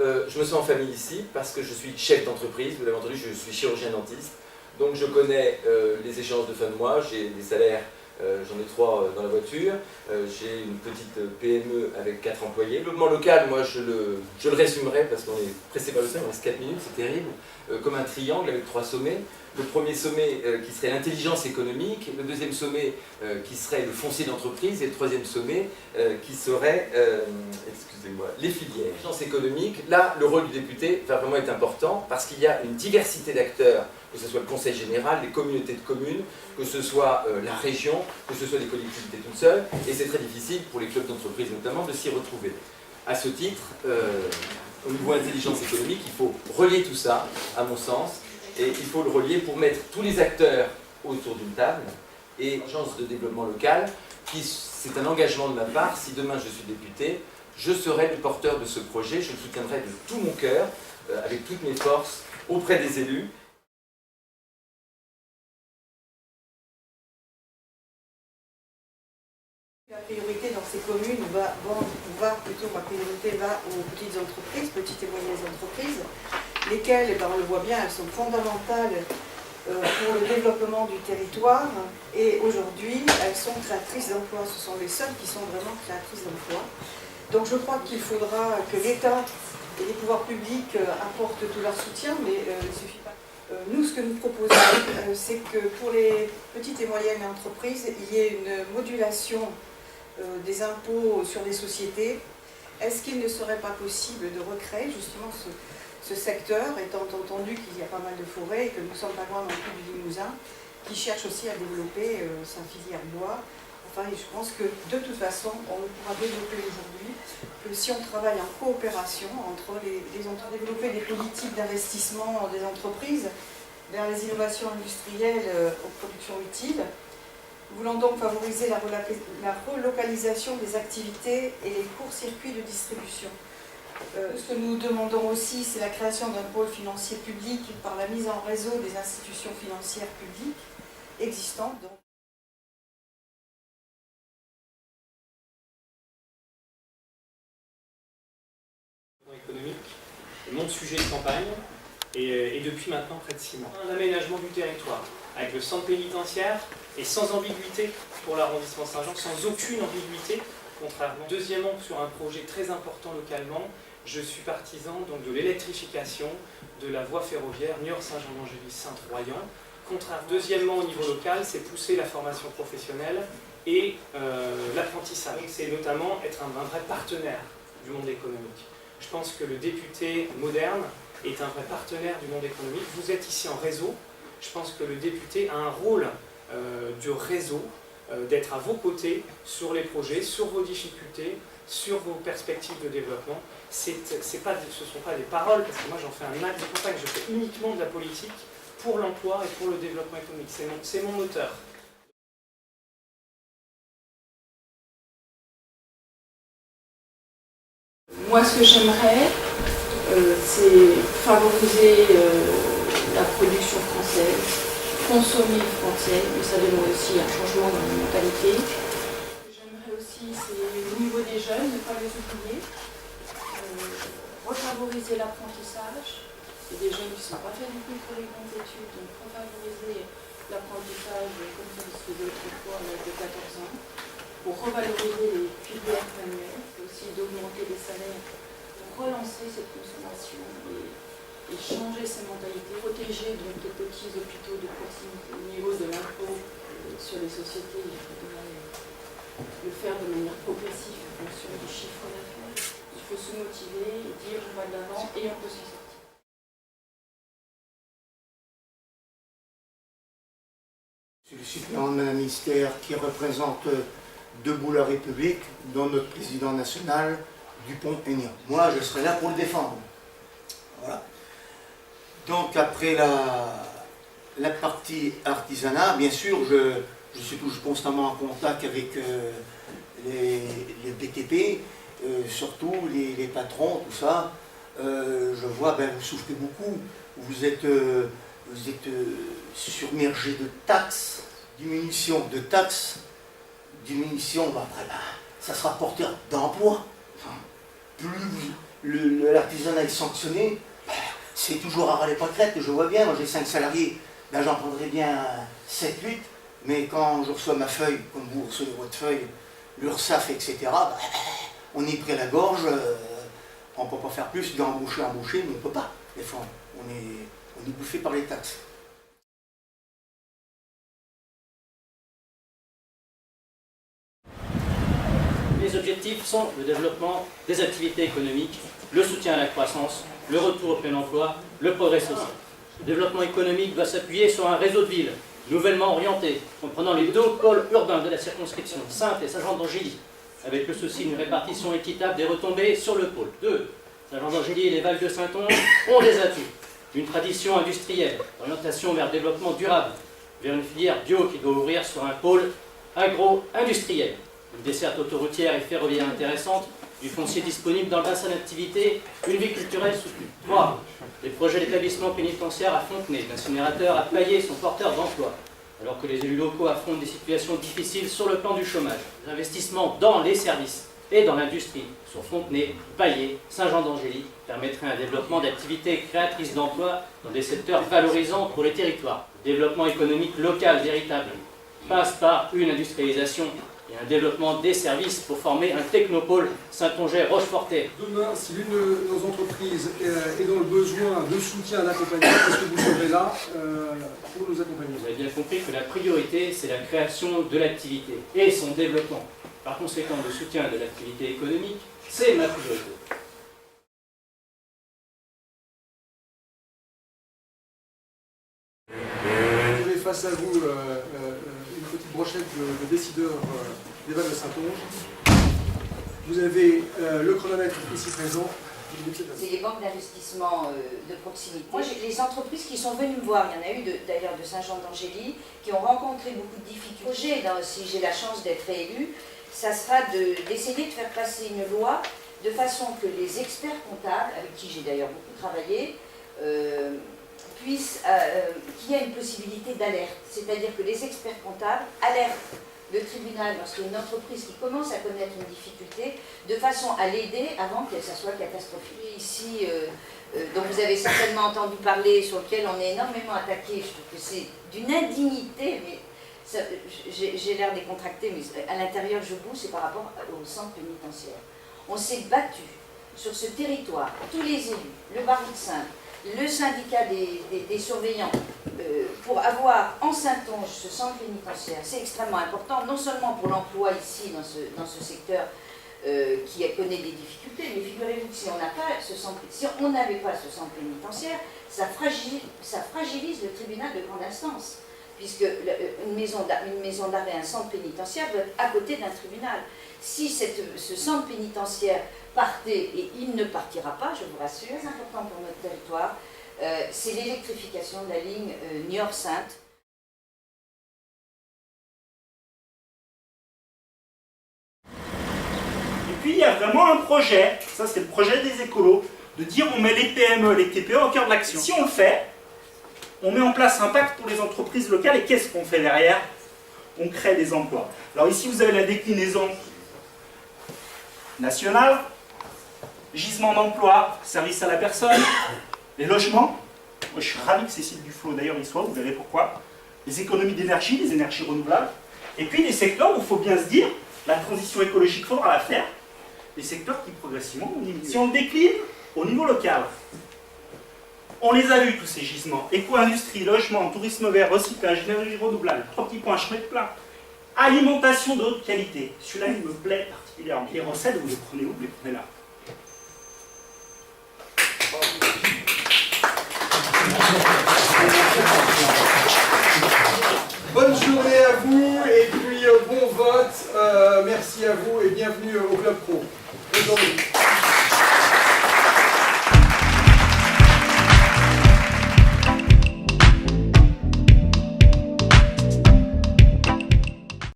je me sens en famille ici parce que je suis chef d'entreprise, vous l'avez entendu, je suis chirurgien dentiste. Donc je connais les échéances de fin de mois, j'ai des salaires, j'en ai 3 dans la voiture, j'ai une petite PME avec 4 employés. Le développement local, moi je le résumerai parce qu'on est pressé par le temps, il reste 4 minutes, c'est terrible, comme un triangle avec 3 sommets. Le premier sommet qui serait l'intelligence économique, le deuxième sommet qui serait le foncier d'entreprise et le troisième sommet qui serait, excusez-moi, les filières. L'intelligence économique, là le rôle du député va vraiment être important parce qu'il y a une diversité d'acteurs, que ce soit le conseil général, les communautés de communes, que ce soit la région, que ce soit les collectivités toutes seules, et c'est très difficile pour les clubs d'entreprise notamment de s'y retrouver. À ce titre, au niveau intelligence économique, il faut relier tout ça, à mon sens, et il faut le relier pour mettre tous les acteurs autour d'une table, et l'agence de développement local, c'est un engagement de ma part, si demain je suis député, je serai le porteur de ce projet, je le soutiendrai de tout mon cœur, avec toutes mes forces, auprès des élus. La priorité dans ces communes ma priorité va aux petites entreprises, petites et moyennes entreprises, lesquelles, on le voit bien, elles sont fondamentales pour le développement du territoire et aujourd'hui elles sont créatrices d'emplois. Ce sont les seules qui sont vraiment créatrices d'emplois. Donc je crois qu'il faudra que l'État et les pouvoirs publics apportent tout leur soutien, mais il ne suffit pas. Nous, ce que nous proposons, c'est que pour les petites et moyennes entreprises, il y ait une modulation des impôts sur les sociétés. Est-ce qu'il ne serait pas possible de recréer justement ce secteur, étant entendu qu'il y a pas mal de forêts et que nous ne sommes pas loin non plus du Limousin, qui cherche aussi à développer sa filière bois. Enfin, je pense que de toute façon, on ne pourra développer aujourd'hui que si on travaille en coopération entre développer des politiques d'investissement des entreprises vers les innovations industrielles aux productions utiles. Nous voulons donc favoriser la relocalisation des activités et les courts-circuits de distribution. Ce que nous demandons aussi, c'est la création d'un pôle financier public par la mise en réseau des institutions financières publiques existantes. Économique est mon sujet de campagne et depuis maintenant près de 6 mois. Un aménagement du territoire avec le centre pénitentiaire et sans ambiguïté pour l'arrondissement Saint-Jean, sans aucune ambiguïté, contrairement. Deuxièmement, sur un projet très important localement, je suis partisan donc de l'électrification de la voie ferroviaire Niort-Saint-Jean-d'Angély-Saint-Royan. Deuxièmement, au niveau local, c'est pousser la formation professionnelle et l'apprentissage. C'est notamment être un vrai partenaire du monde économique. Je pense que le député moderne est un vrai partenaire du monde économique. Vous êtes ici en réseau. Je pense que le député a un rôle de réseau, d'être à vos côtés sur les projets, sur vos difficultés, sur vos perspectives de développement. Ce ne sont pas des paroles, parce que moi j'en fais un acte. C'est pour ça que je fais uniquement de la politique pour l'emploi et pour le développement économique. C'est mon moteur. Moi, ce que j'aimerais, c'est favoriser la production française, consommer français, mais ça demande aussi un changement dans la mentalité. Ce que j'aimerais aussi, c'est au niveau des jeunes, ne pas les oublier, refavoriser l'apprentissage. Il y a des jeunes qui ne sont pas faits du tout pour les grandes études, donc refavoriser l'apprentissage comme ça se faisait autrefois à l'âge de 14 ans. Pour revaloriser les filières manuelles, aussi d'augmenter les salaires, pour relancer cette consommation et changer ces mentalités, protéger donc les petits hôpitaux de proximité. Au niveau de l'impôt sur les sociétés, il faudrait le faire de manière progressive en fonction du chiffre d'affaires. Il faut se motiver et dire on va de l'avant et on peut s'en sortir. Je suis le suppléant d'un ministère qui représente Debout la République, dont notre président national, Dupont-Aignan. Moi, je serai là pour le défendre. Voilà. Donc, après la partie artisanat, bien sûr, je suis toujours constamment en contact avec les BTP, surtout les patrons, tout ça. Je vois, vous souffrez beaucoup, vous êtes submergé de taxes, diminution de taxes, diminution, après, ça sera porteur d'emploi. l'artisanat est sanctionné, c'est toujours à ras les pâquerettes que je vois bien. Moi j'ai 5 salariés, ben, j'en prendrais bien 7-8, mais quand je reçois ma feuille, comme vous recevez votre feuille, l'URSSAF, etc., ben, on est pris à la gorge, on ne peut pas faire plus d'embaucher, mais on ne peut pas. Des fois, on est bouffé par les taxes. Les objectifs sont le développement des activités économiques, le soutien à la croissance, le retour au plein emploi, le progrès social. Le développement économique doit s'appuyer sur un réseau de villes nouvellement orienté, comprenant les 2 pôles urbains de la circonscription, Saintes et Saint-Jean-d'Angély, avec le souci d'une répartition équitable des retombées sur le pôle. 2. Saint-Jean-d'Angély et les Vals de Saintonge ont des atouts. Une tradition industrielle, orientation vers le développement durable, vers une filière bio qui doit ouvrir sur un pôle agro-industriel. Une desserte autoroutière et ferroviaire intéressante, du foncier disponible dans le bassin d'activité, une vie culturelle soutenue. 3. Les projets d'établissement pénitentiaire à Fontenay, l'incinérateur à Paillé sont porteurs d'emploi, alors que les élus locaux affrontent des situations difficiles sur le plan du chômage. Les investissements dans les services et dans l'industrie sur Fontenay, Paillé, Saint-Jean-d'Angély permettraient un développement d'activités créatrices d'emplois dans des secteurs valorisants pour les territoires. Le développement économique local véritable passe par une industrialisation et un développement des services pour former un technopôle Saintonge-Rochefortais. Demain, si l'une de nos entreprises est dans le besoin de soutien, d'accompagnement, est-ce que vous serez là pour nous accompagner? Vous avez bien compris que la priorité, c'est la création de l'activité et son développement. Par conséquent, le soutien de l'activité économique, c'est ma priorité. Vous avez face à vous une petite brochette de décideurs des Vals de Saintonge. Vous avez le chronomètre ici présent. C'est les banques d'investissement de proximité. Moi, j'ai les entreprises qui sont venues me voir, il y en a eu d'ailleurs de Saint-Jean-d'Angély, qui ont rencontré beaucoup de difficultés. Si j'ai la chance d'être élue, ça sera d'essayer de faire passer une loi de façon que les experts comptables, avec qui j'ai d'ailleurs beaucoup travaillé, puissent, qu'il y ait une possibilité d'alerte. C'est-à-dire que les experts comptables alertent le tribunal lorsqu'il y a une entreprise qui commence à connaître une difficulté, de façon à l'aider avant que ça soit catastrophique. Ici, dont vous avez certainement entendu parler, sur lequel on est énormément attaqué, je trouve que c'est d'une indignité, mais j'ai l'air décontracté, mais à l'intérieur je bouge, c'est par rapport au centre pénitentiaire. On s'est battu sur ce territoire, tous les élus, le barreau de Saintes, le syndicat des surveillants, pour avoir en Saintonge ce centre pénitentiaire. C'est extrêmement important, non seulement pour l'emploi ici, dans ce secteur qui connaît des difficultés, mais figurez-vous que si on n'avait pas ce centre pénitentiaire, ça fragilise le tribunal de grande instance, puisque une maison d'arrêt, un centre pénitentiaire doit être à côté d'un tribunal. Si ce centre pénitentiaire partait, et il ne partira pas, je vous rassure, c'est important pour notre territoire, c'est l'électrification de la ligne Niort-Saintes. Et puis il y a vraiment un projet, ça c'est le projet des écolos, de dire on met les PME, les TPE au cœur de l'action. Si on le fait, on met en place un pacte pour les entreprises locales, et qu'est-ce qu'on fait derrière? On crée des emplois. Alors ici vous avez la déclinaison nationale, gisement d'emploi, service à la personne, les logements. Moi, je suis ravi que Cécile Duflot d'ailleurs y soit, vous verrez pourquoi. Les économies d'énergie, les énergies renouvelables. Et puis des secteurs où il faut bien se dire, la transition écologique, il faudra la faire. Des secteurs qui progressivement vont diminuer. Si on le décline au niveau local, on les a vus tous ces gisements. Éco-industrie, logement, tourisme vert, recyclage, énergie renouvelable, 3 petits points, je mets plein. Alimentation de haute qualité. Celui-là, il me plaît particulièrement. Les recettes, vous les prenez où? Vous les prenez là. Bonne journée à vous et puis bon vote. Merci à vous et bienvenue au Club Pro.